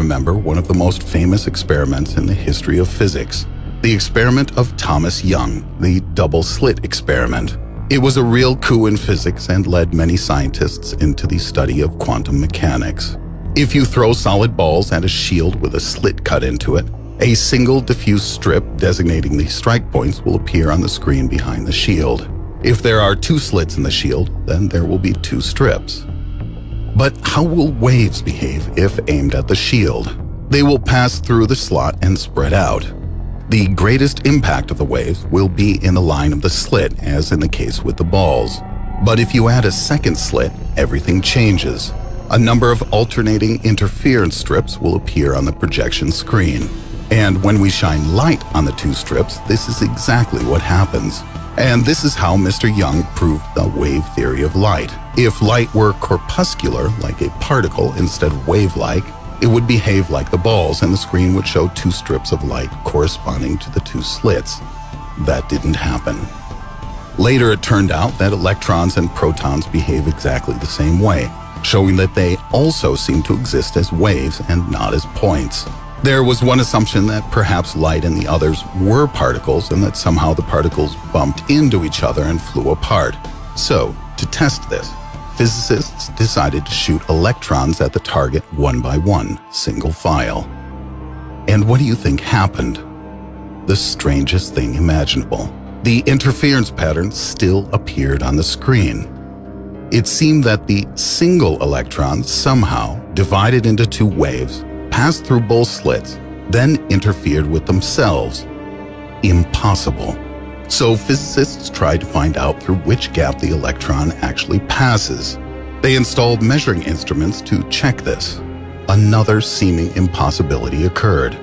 remember one of the most famous experiments in the history of physics, the experiment of Thomas Young, the double-slit experiment. It was a real coup in physics and led many scientists into the study of quantum mechanics. If you throw solid balls at a shield with a slit cut into it, a single diffuse strip designating the strike points will appear on the screen behind the shield. If there are two slits in the shield, then there will be two strips. But how will waves behave if aimed at the shield? They will pass through the slot and spread out. The greatest impact of the waves will be in the line of the slit, as in the case with the balls. But if you add a second slit, everything changes. A number of alternating interference strips will appear on the projection screen. And when we shine light on the two strips, this is exactly what happens. And this is how Mr. Young proved the wave theory of light. If light were corpuscular, like a particle, instead of wave-like, it would behave like the balls, and the screen would show two strips of light corresponding to the two slits. That didn't happen. Later, it turned out that electrons and protons behave exactly the same way, showing that they also seem to exist as waves and not as points. There was one assumption that perhaps light and the others were particles, and that somehow the particles bumped into each other and flew apart. So, to test this, physicists decided to shoot electrons at the target one by one, single file. And what do you think happened? The strangest thing imaginable. The interference pattern still appeared on the screen. It seemed that the single electrons somehow divided into two waves, passed through both slits, then interfered with themselves. Impossible. So physicists tried to find out through which gap the electron actually passes. They installed measuring instruments to check this. Another seeming impossibility occurred.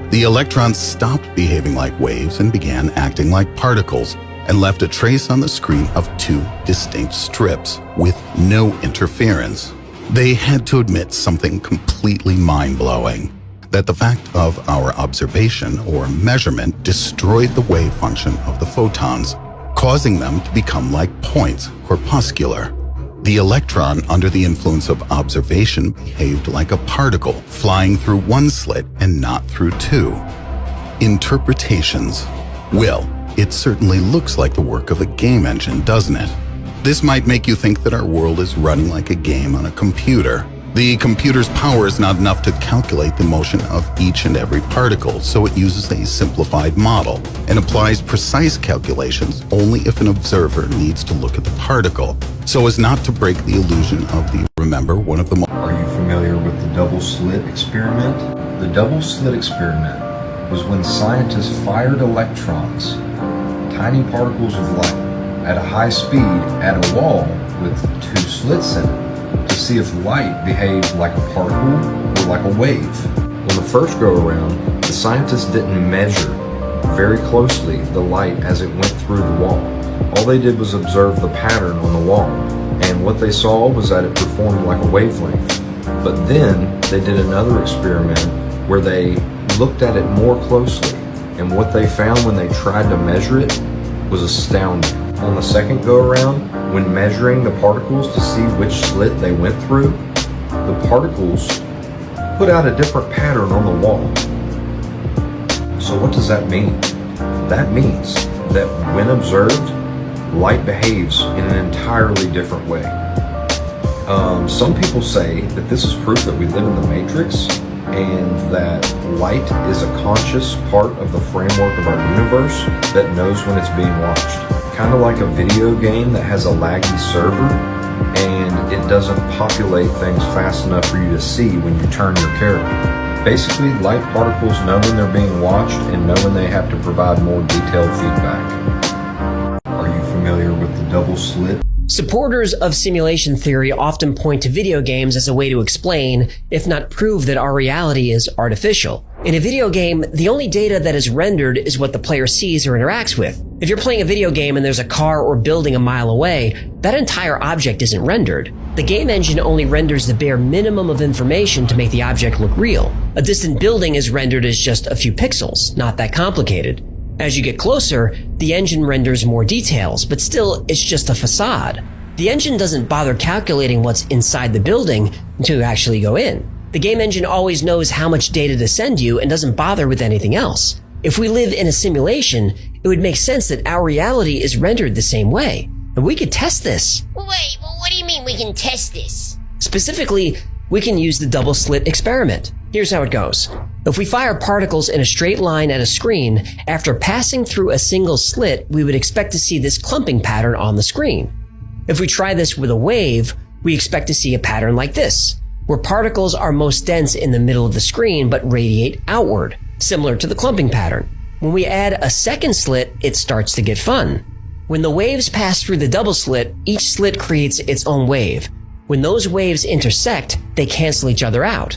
The electrons stopped behaving like waves and began acting like particles, and left a trace on the screen of two distinct strips with no interference. They had to admit something completely mind-blowing, that the fact of our observation or measurement destroyed the wave function of the photons, causing them to become like points, corpuscular. The electron, under the influence of observation, behaved like a particle, flying through one slit and not through two. Interpretations. Well, it certainly looks like the work of a game engine, doesn't it? This might make you think that our world is running like a game on a computer. The computer's power is not enough to calculate the motion of each and every particle, so it uses a simplified model and applies precise calculations only if an observer needs to look at the particle, so as not to break the illusion of the remember one of the Are you familiar with the double slit experiment? The double slit experiment was when scientists fired electrons, tiny particles of light, at a high speed at a wall with two slits in it to see if light behaved like a particle or like a wave. On the first go-around, the scientists didn't measure very closely the light as it went through the wall. All they did was observe the pattern on the wall, and what they saw was that it performed like a wavelength. But then they did another experiment where they looked at it more closely, and what they found when they tried to measure it was astounding. On the second go-around, when measuring the particles to see which slit they went through, the particles put out a different pattern on the wall. So what does that mean? That means that when observed, light behaves in an entirely different way. Some people say that this is proof that we live in the Matrix and that light is a conscious part of the framework of our universe that knows when it's being watched. Kind of like a video game that has a laggy server and it doesn't populate things fast enough for you to see when you turn your character. Basically, light particles know when they're being watched and know when they have to provide more detailed feedback. Are you familiar with the double slit? Supporters of simulation theory often point to video games as a way to explain, if not prove, that our reality is artificial. In a video game, the only data that is rendered is what the player sees or interacts with. If you're playing a video game and there's a car or building a mile away, that entire object isn't rendered. The game engine only renders the bare minimum of information to make the object look real. A distant building is rendered as just a few pixels, not that complicated. As you get closer, the engine renders more details, but still, it's just a facade. The engine doesn't bother calculating what's inside the building until you actually go in. The game engine always knows how much data to send you and doesn't bother with anything else. If we live in a simulation, it would make sense that our reality is rendered the same way. And we could test this. Wait, what do you mean we can test this? Specifically, we can use the double slit experiment. Here's how it goes. If we fire particles in a straight line at a screen, after passing through a single slit, we would expect to see this clumping pattern on the screen. If we try this with a wave, we expect to see a pattern like this, where particles are most dense in the middle of the screen but radiate outward, similar to the clumping pattern. When we add a second slit, it starts to get fun. When the waves pass through the double slit, each slit creates its own wave. When those waves intersect, they cancel each other out.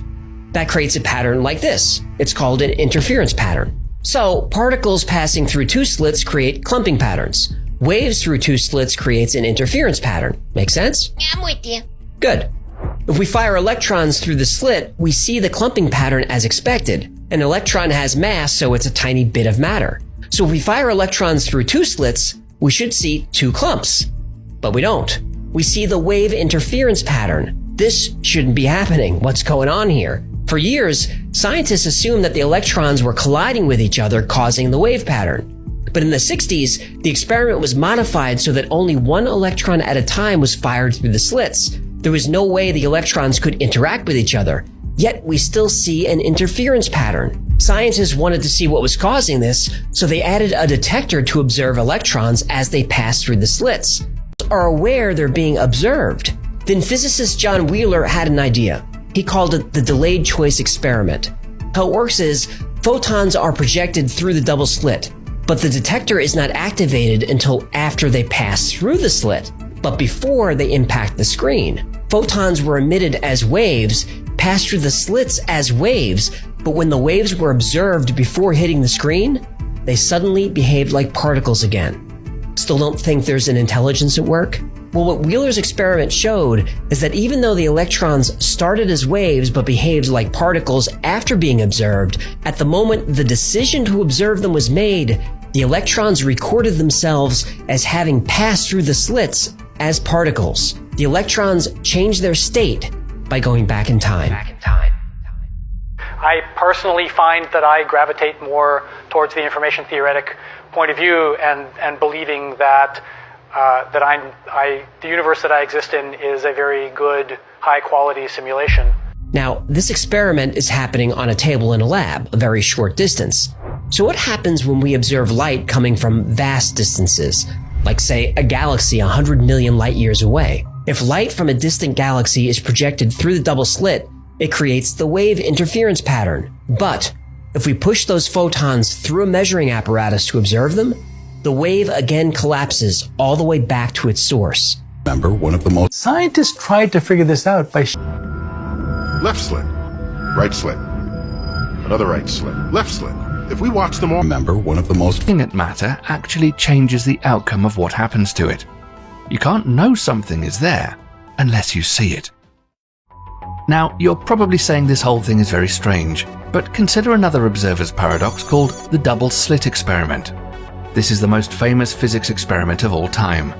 That creates a pattern like this. It's called an interference pattern. So, particles passing through two slits create clumping patterns. Waves through two slits creates an interference pattern. Make sense? Yeah, I'm with you. Good. If we fire electrons through the slit, we see the clumping pattern as expected. An electron has mass, so it's a tiny bit of matter. So if we fire electrons through two slits, we should see two clumps. But we don't. We see the wave interference pattern. This shouldn't be happening. What's going on here? For years, scientists assumed that the electrons were colliding with each other, causing the wave pattern. But in the 60s, the experiment was modified so that only one electron at a time was fired through the slits. There was no way the electrons could interact with each other. Yet we still see an interference pattern. Scientists wanted to see what was causing this, so they added a detector to observe electrons as they pass through the slits. Are aware they're being observed. Then physicist John Wheeler had an idea. He called it the delayed choice experiment. How it works is, photons are projected through the double slit, but the detector is not activated until after they pass through the slit, but before they impact the screen. Photons were emitted as waves, passed through the slits as waves, but when the waves were observed before hitting the screen, they suddenly behaved like particles again. Still don't think there's an intelligence at work? Well, what Wheeler's experiment showed is that even though the electrons started as waves but behaved like particles after being observed, at the moment the decision to observe them was made, the electrons recorded themselves as having passed through the slits as particles. The electrons changed their state by going back in time. I personally find that I gravitate more towards the information theoretic point of view and believing that the universe that I exist in is a very good, high-quality simulation. Now, this experiment is happening on a table in a lab, a very short distance. So what happens when we observe light coming from vast distances, like say a galaxy 100 million light years away? If light from a distant galaxy is projected through the double slit, it creates the wave interference pattern. But if we push those photons through a measuring apparatus to observe them, the wave again collapses all the way back to its source. Remember, one of the most Scientists tried to figure this out by Left slit, right slit, another right slit, left slit. If we watch them all, remember one of the most Looking at matter actually changes the outcome of what happens to it. You can't know something is there unless you see it. Now, you're probably saying this whole thing is very strange, but consider another observer's paradox called the double slit experiment. This is the most famous physics experiment of all time.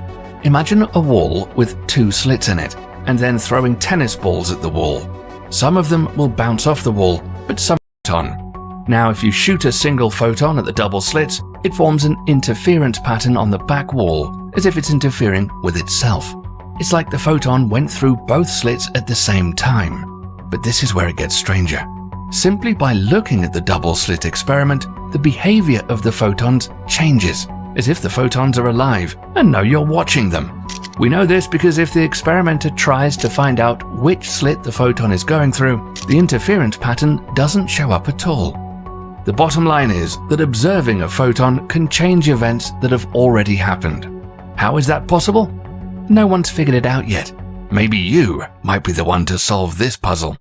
Imagine a wall with two slits in it, and then throwing tennis balls at the wall. Some of them will bounce off the wall, but some on. Now, if you shoot a single photon at the double slits, it forms an interference pattern on the back wall, as if it's interfering with itself. It's like the photon went through both slits at the same time. But this is where it gets stranger. Simply by looking at the double slit experiment, the behavior of the photons changes, as if the photons are alive and know you're watching them. We know this because if the experimenter tries to find out which slit the photon is going through, the interference pattern doesn't show up at all. The bottom line is that observing a photon can change events that have already happened. How is that possible? No one's figured it out yet. Maybe you might be the one to solve this puzzle.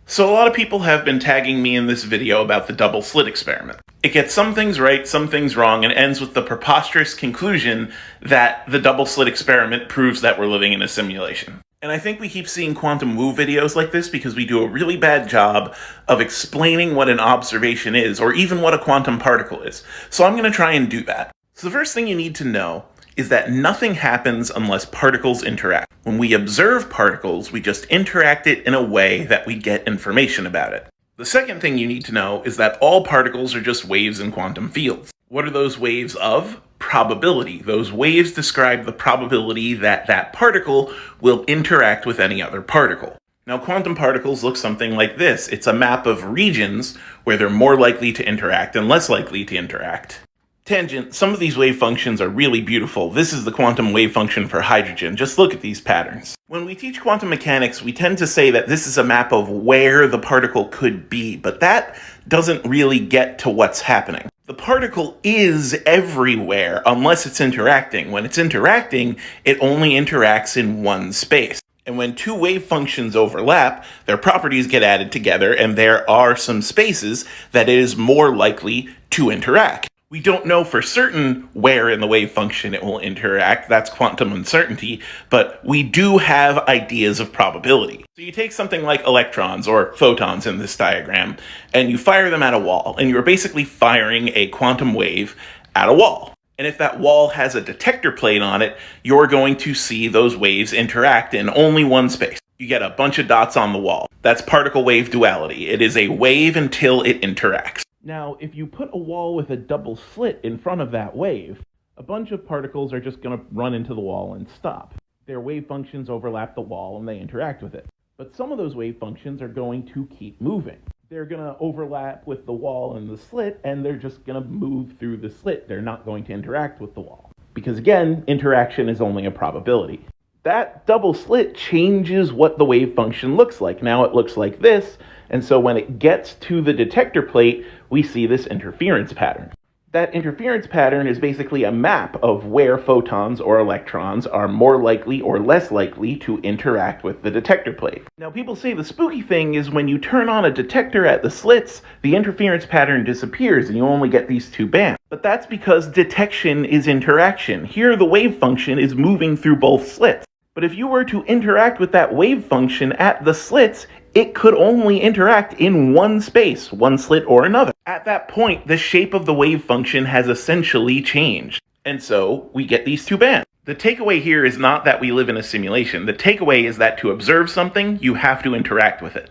So a lot of people have been tagging me in this video about the double slit experiment. It gets some things right, some things wrong, and ends with the preposterous conclusion that the double slit experiment proves that we're living in a simulation. And I think we keep seeing quantum woo videos like this because we do a really bad job of explaining what an observation is, or even what a quantum particle is. So I'm going to try and do that. So the first thing you need to know is that nothing happens unless particles interact. When we observe particles, we just interact it in a way that we get information about it. The second thing you need to know is that all particles are just waves in quantum fields. What are those waves of? Probability. Those waves describe the probability that that particle will interact with any other particle. Now, quantum particles look something like this. It's a map of regions where they're more likely to interact and less likely to interact. Tangent, some of these wave functions are really beautiful. This is the quantum wave function for hydrogen. Just look at these patterns. When we teach quantum mechanics, we tend to say that this is a map of where the particle could be, but that doesn't really get to what's happening. The particle is everywhere unless it's interacting. When it's interacting, it only interacts in one space. And when two wave functions overlap, their properties get added together, and there are some spaces that it is more likely to interact. We don't know for certain where in the wave function it will interact, that's quantum uncertainty, but we do have ideas of probability. So you take something like electrons, or photons in this diagram, and you fire them at a wall, and you're basically firing a quantum wave at a wall. And if that wall has a detector plate on it, you're going to see those waves interact in only one space. You get a bunch of dots on the wall. That's particle-wave duality. It is a wave until it interacts. Now, if you put a wall with a double slit in front of that wave, a bunch of particles are just going to run into the wall and stop. Their wave functions overlap the wall and they interact with it. But some of those wave functions are going to keep moving. They're going to overlap with the wall and the slit, and they're just going to move through the slit. They're not going to interact with the wall. Because again, interaction is only a probability. That double slit changes what the wave function looks like. Now it looks like this, and so when it gets to the detector plate, we see this interference pattern. That interference pattern is basically a map of where photons or electrons are more likely or less likely to interact with the detector plate. Now, people say the spooky thing is when you turn on a detector at the slits, the interference pattern disappears and you only get these two bands. But that's because detection is interaction. Here, the wave function is moving through both slits. But if you were to interact with that wave function at the slits, it could only interact in one space, one slit or another. At that point, the shape of the wave function has essentially changed. And so we get these two bands. The takeaway here is not that we live in a simulation. The takeaway is that to observe something, you have to interact with it.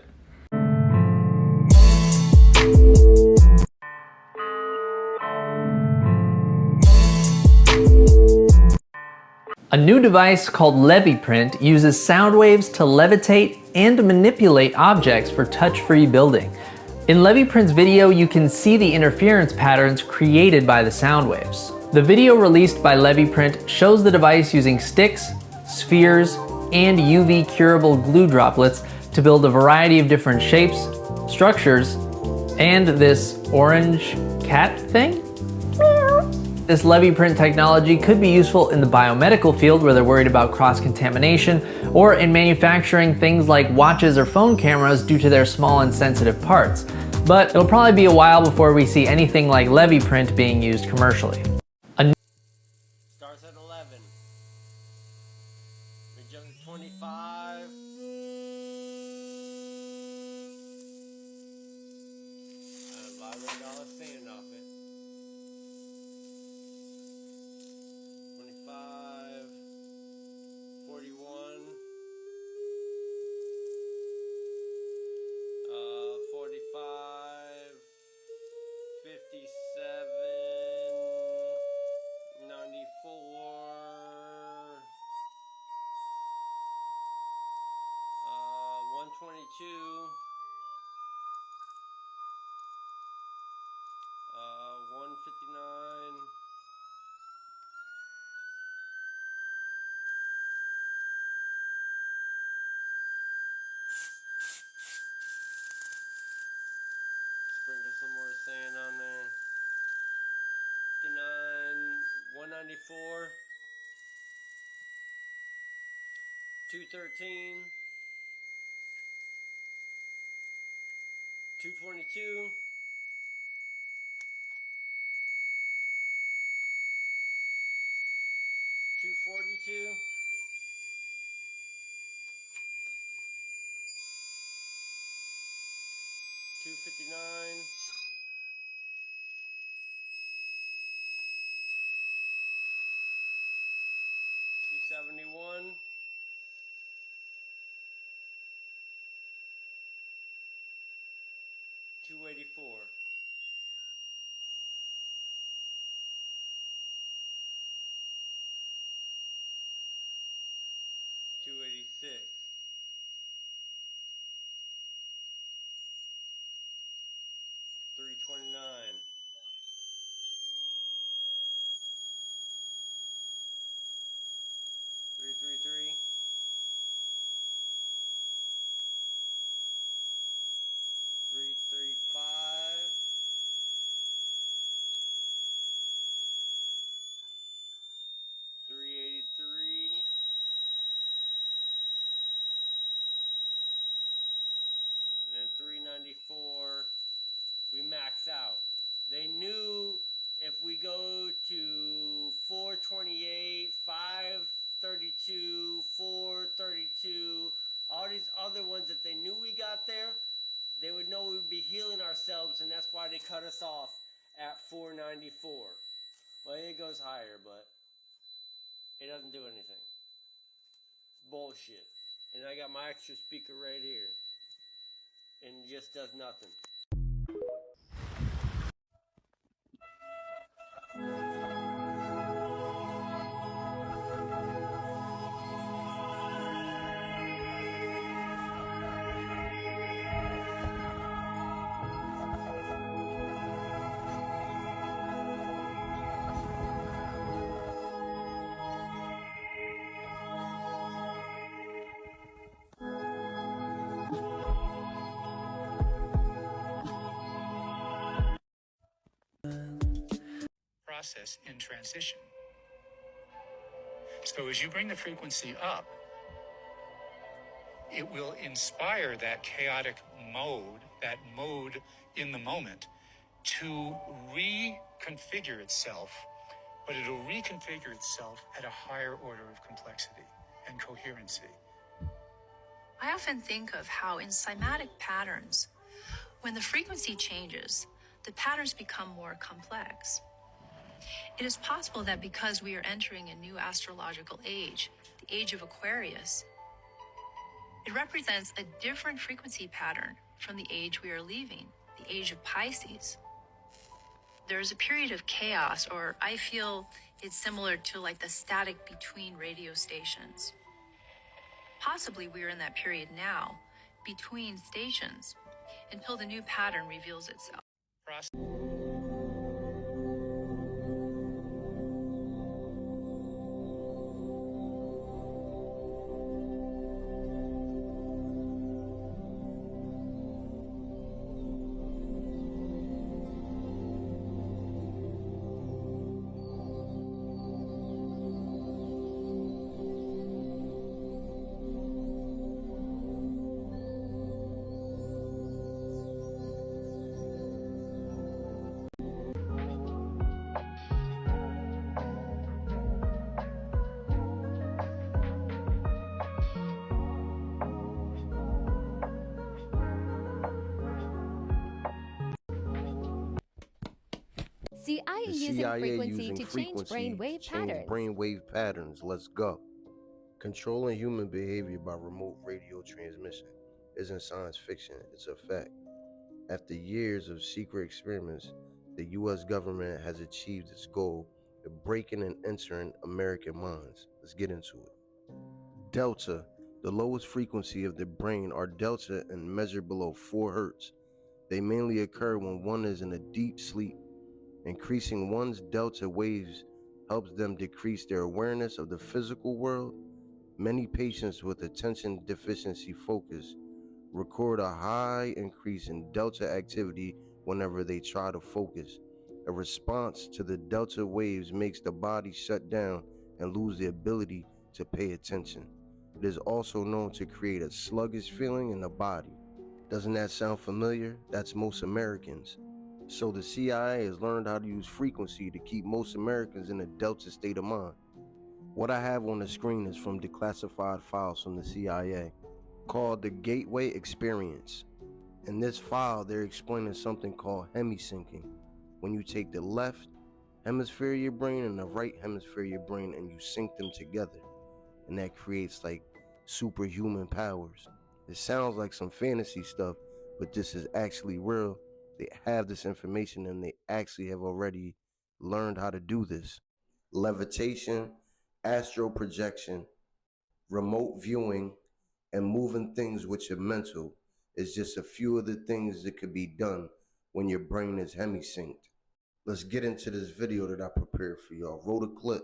A new device called LeviPrint uses sound waves to levitate and manipulate objects for touch-free building. In LeviPrint's video, you can see the interference patterns created by the sound waves. The video released by LeviPrint shows the device using sticks, spheres, and UV curable glue droplets to build a variety of different shapes, structures, and this orange cat thing? This LeviPrint technology could be useful in the biomedical field where they're worried about cross-contamination, or in manufacturing things like watches or phone cameras due to their small and sensitive parts. But it'll probably be a while before we see anything like LeviPrint being used commercially. Starts at 11. We jump to 25. And $500 stand off it. 25, 41, 45, 57, 94, 122, 159. Sprinkle some more sand on there. 59, 194, 213, 222, 242, 259, 260, 71. 284. 286. 329. 333. 335. 383. And then 394. We max out. They knew if we go to 428, 532, 432, all these other ones, if they knew we got there, they would know we would be healing ourselves, and that's why they cut us off at 494. Well, it goes higher, but it doesn't do anything. It's bullshit. And I got my extra speaker right here. And it just does nothing. Process in transition. So as you bring the frequency up, it will inspire that chaotic mode, that mode in the moment, to reconfigure itself, but it'll reconfigure itself at a higher order of complexity and coherency. I often think of how in cymatic patterns, when the frequency changes, the patterns become more complex. It is possible that because we are entering a new astrological age, the age of Aquarius, it represents a different frequency pattern from the age we are leaving, the age of Pisces. There is a period of chaos, or I feel it's similar to like the static between radio stations. Possibly we are in that period now, between stations, until the new pattern reveals itself. CIA using frequency to change brainwave patterns. Let's go. Controlling human behavior by remote radio transmission isn't science fiction, it's a fact. After years of secret experiments, the US government has achieved its goal of breaking and entering American minds. Let's get into it. Delta, the lowest frequency of the brain, are delta and measure below 4 Hertz. They mainly occur when one is in a deep sleep. Increasing one's delta waves helps them decrease their awareness of the physical world. Many patients with attention deficiency focus record a high increase in delta activity whenever they try to focus. A response to the delta waves makes the body shut down and lose the ability to pay attention. It is also known to create a sluggish feeling in the body. Doesn't that sound familiar? That's most Americans. So the CIA has learned how to use frequency to keep most Americans in a delta state of mind. What I have on the screen is from declassified files from the CIA called the Gateway Experience. In this file, they're explaining something called hemisyncing. When you take the left hemisphere of your brain and the right hemisphere of your brain and you sync them together. and that creates like superhuman powers. It sounds like some fantasy stuff, but this is actually real. They have this information and they actually have already learned how to do this. Levitation, astral projection, remote viewing, and moving things with your mental is just a few of the things that could be done when your brain is hemi-synced. Let's get into this video that I prepared for y'all. Roll the clip.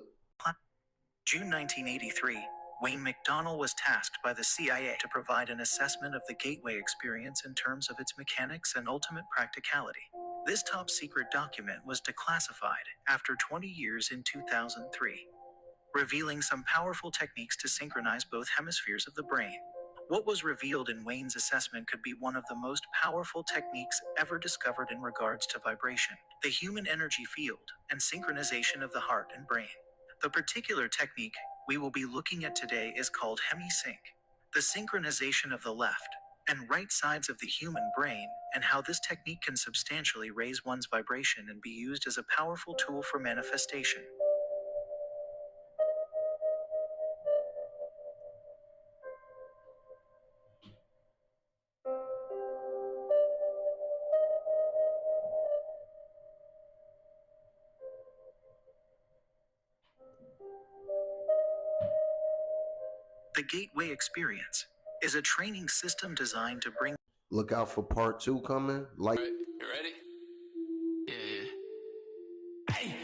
June 1983, Wayne McDonnell was tasked by the CIA to provide an assessment of the Gateway experience in terms of its mechanics and ultimate practicality. This top-secret document was declassified after 20 years in 2003, revealing some powerful techniques to synchronize both hemispheres of the brain. What was revealed in Wayne's assessment could be one of the most powerful techniques ever discovered in regards to vibration, the human energy field, and synchronization of the heart and brain. The particular technique we will be looking at today is called hemi-sync, the synchronization of the left and right sides of the human brain, and how this technique can substantially raise one's vibration and be used as a powerful tool for manifestation. The Gateway Experience is a training system designed to bring... Look out for part 2 coming. Like, you ready? Yeah. Hey.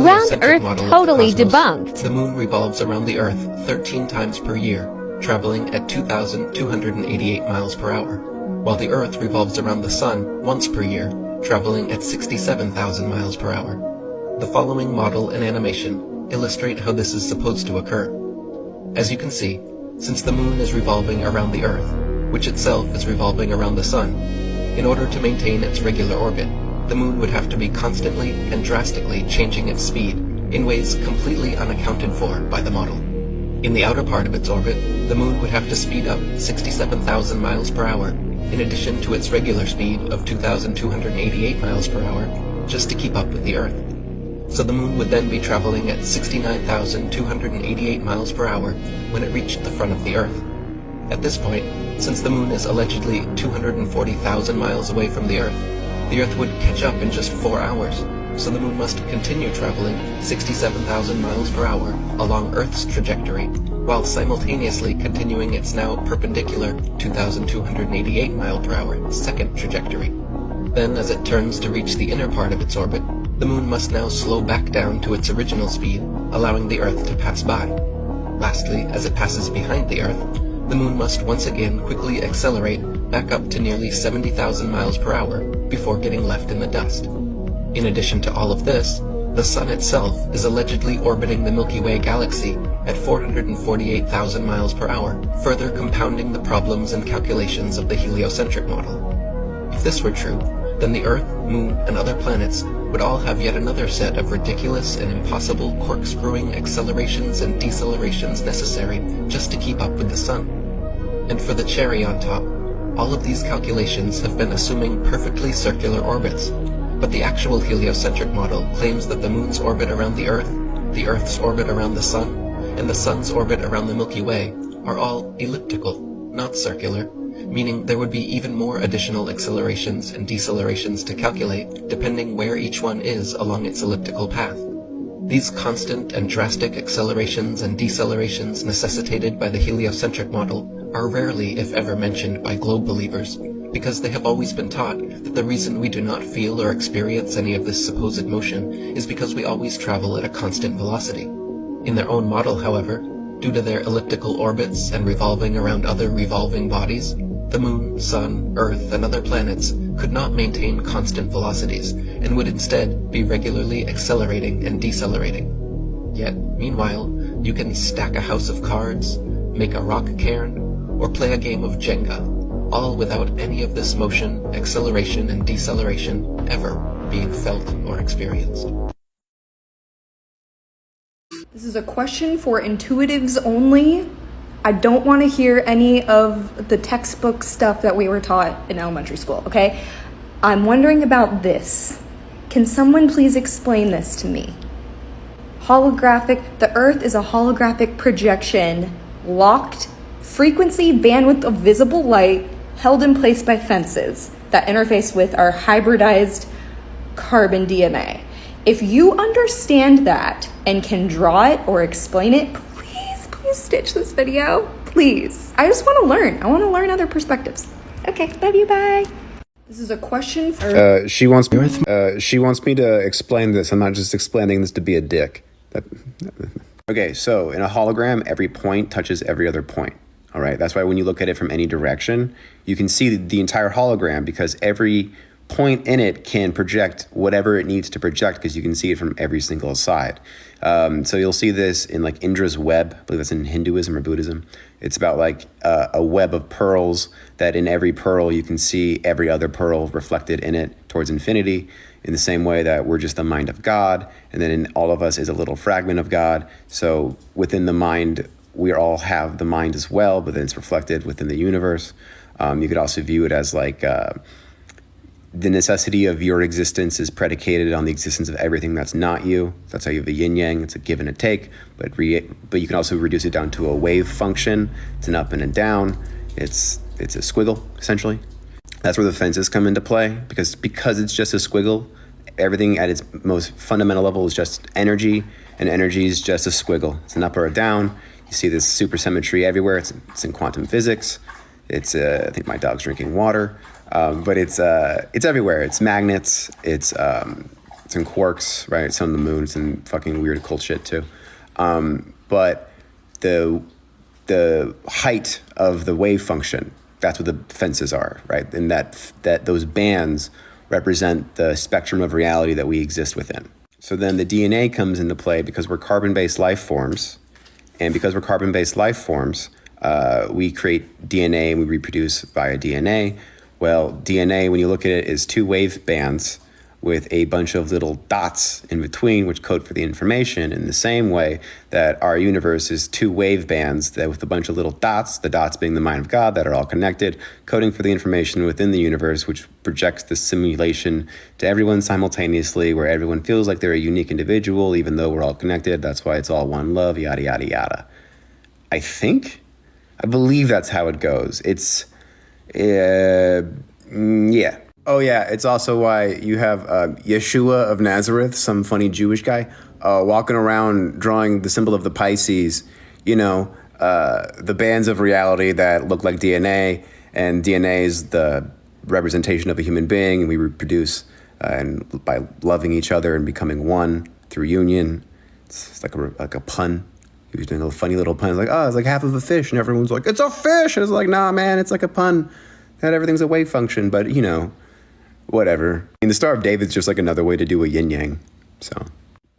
Round Earth totally debunked. The moon revolves around the Earth 13 times per year, traveling at 2,288 miles per hour, while the Earth revolves around the Sun once per year, traveling at 67,000 miles per hour. The following model and animation illustrate how this is supposed to occur. As you can see, since the moon is revolving around the Earth, which itself is revolving around the Sun, in order to maintain its regular orbit, the moon would have to be constantly and drastically changing its speed in ways completely unaccounted for by the model. In the outer part of its orbit, the moon would have to speed up 67,000 miles per hour, in addition to its regular speed of 2,288 miles per hour, just to keep up with the Earth. So the moon would then be traveling at 69,288 miles per hour when it reached the front of the Earth. At this point, since the moon is allegedly 240,000 miles away from the Earth would catch up in just 4 hours, so the moon must continue traveling 67,000 miles per hour along Earth's trajectory, while simultaneously continuing its now perpendicular 2,288 mile per hour second trajectory. Then, as it turns to reach the inner part of its orbit, the moon must now slow back down to its original speed, allowing the Earth to pass by. Lastly, as it passes behind the Earth, the moon must once again quickly accelerate back up to nearly 70,000 miles per hour before getting left in the dust. In addition to all of this, the Sun itself is allegedly orbiting the Milky Way galaxy at 448,000 miles per hour, further compounding the problems and calculations of the heliocentric model. If this were true, then the Earth, Moon, and other planets would all have yet another set of ridiculous and impossible corkscrewing accelerations and decelerations necessary just to keep up with the Sun. And for the cherry on top, all of these calculations have been assuming perfectly circular orbits, but the actual heliocentric model claims that the Moon's orbit around the Earth's orbit around the Sun, and the Sun's orbit around the Milky Way are all elliptical, not circular, meaning there would be even more additional accelerations and decelerations to calculate depending where each one is along its elliptical path. These constant and drastic accelerations and decelerations necessitated by the heliocentric model are rarely, if ever, mentioned by globe believers, because they have always been taught that the reason we do not feel or experience any of this supposed motion is because we always travel at a constant velocity. In their own model, however, due to their elliptical orbits and revolving around other revolving bodies, the Moon, Sun, Earth, and other planets could not maintain constant velocities and would instead be regularly accelerating and decelerating. Yet, meanwhile, you can stack a house of cards, make a rock cairn, or play a game of Jenga, all without any of this motion, acceleration, and deceleration ever being felt or experienced. This is a question for intuitives only. I don't want to hear any of the textbook stuff that we were taught in elementary school, okay? I'm wondering about this. Can someone please explain this to me? The Earth is a holographic projection, locked, frequency bandwidth of visible light, held in place by fences that interface with our hybridized carbon DNA. If you understand that and can draw it or explain it, please stitch this video, please. I just want to learn. I want to learn other perspectives. Okay, love you, bye. This is a question for... She wants me to explain this. I'm not just explaining this to be a dick. Okay, so in a hologram, every point touches every other point. All right, that's why when you look at it from any direction, you can see the entire hologram because every point in it can project whatever it needs to project because you can see it from every single side. So you'll see this in like Indra's web. I believe that's in Hinduism or Buddhism. It's about like a web of pearls that in every pearl you can see every other pearl reflected in it towards infinity, in the same way that we're just the mind of God, and then in all of us is a little fragment of God. So within the mind, we all have the mind as well, but then it's reflected within the universe. You could also view it as like the necessity of your existence is predicated on the existence of everything that's not you. That's how you have a yin-yang. It's a give and a take, but you can also reduce it down to a wave function. It's an up and a down. It's a squiggle, essentially. That's where the fences come into play, because it's just a squiggle, everything at its most fundamental level is just energy, and energy is just a squiggle. It's an up or a down. You see this supersymmetry everywhere. It's in quantum physics. It's I think my dog's drinking water, but it's everywhere. It's magnets. It's It's in quarks, right? It's on the moon. It's in fucking weird occult shit too. But the height of the wave function, that's what the fences are, right? And that those bands represent the spectrum of reality that we exist within. So then the DNA comes into play because we're carbon-based life forms. And because we're carbon-based life forms, we create DNA and we reproduce via DNA. Well, DNA, when you look at it, is two wave bands with a bunch of little dots in between, which code for the information, in the same way that our universe is two wave bands that with a bunch of little dots, the dots being the mind of God, that are all connected, coding for the information within the universe, which projects the simulation to everyone simultaneously, where everyone feels like they're a unique individual, even though we're all connected. That's why it's all one love, yada, yada, yada. I believe that's how it goes. It's, yeah. Oh yeah, it's also why you have Yeshua of Nazareth, some funny Jewish guy, walking around drawing the symbol of the Pisces, the bands of reality that look like DNA, and DNA is the representation of a human being, and we reproduce and by loving each other and becoming one through union. It's like a pun. He was doing a funny little pun. It's like, oh, it's like half of a fish, and everyone's like, it's a fish! And it's like, nah, man, it's like a pun. That everything's a wave function, but whatever. I mean, the Star of David's just like another way to do a yin-yang. So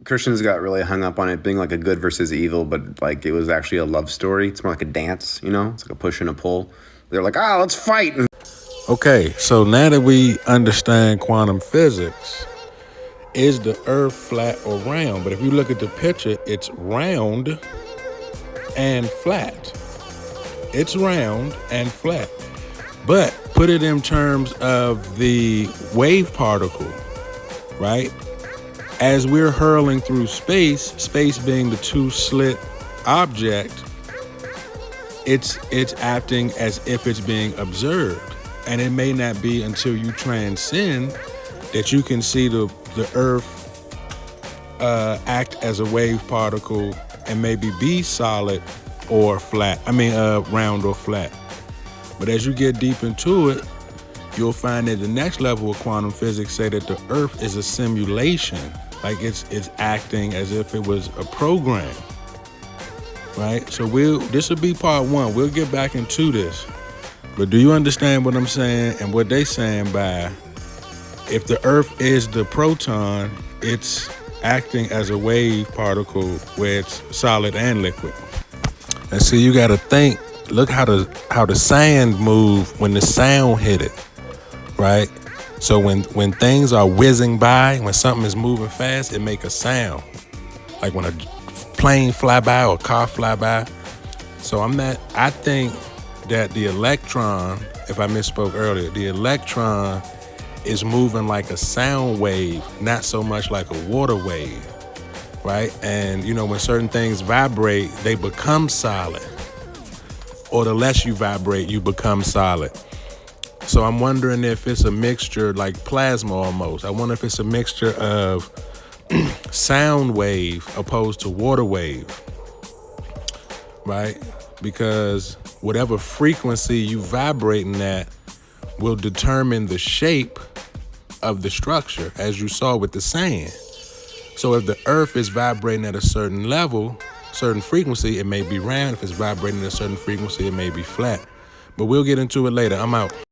Christians got really hung up on it being like a good versus evil, but like it was actually a love story. It's more like a dance, It's like a push and a pull. They're like, let's fight. Okay, so now that we understand quantum physics, is the Earth flat or round? But if you look at the picture, it's round and flat. It's round and flat. But put it in terms of the wave particle, right? As we're hurling through space being the two-slit object, it's acting as if it's being observed. And it may not be until you transcend that you can see the Earth act as a wave particle and maybe be solid or flat. Round or flat. But as you get deep into it, you'll find that the next level of quantum physics say that the Earth is a simulation. Like it's acting as if it was a program, right? So this will be part one. We'll get back into this. But do you understand what I'm saying and what they saying by if the Earth is the proton, it's acting as a wave particle where it's solid and liquid. And so you got to think, look how the sand move when the sound hit it, right? So when things are whizzing by, when something is moving fast, it make a sound. Like when a plane fly by or a car fly by. So I think that the electron, if I misspoke earlier, the electron is moving like a sound wave, not so much like a water wave, right? And when certain things vibrate, they become solid. Or the less you vibrate, you become solid. So I'm wondering if it's a mixture like plasma almost. I wonder if it's a mixture of sound wave opposed to water wave, right? Because whatever frequency you vibrating at will determine the shape of the structure, as you saw with the sand. So if the Earth is vibrating at a certain level, certain frequency, it may be round. If it's vibrating at a certain frequency, it may be flat. But we'll get into it later. I'm out.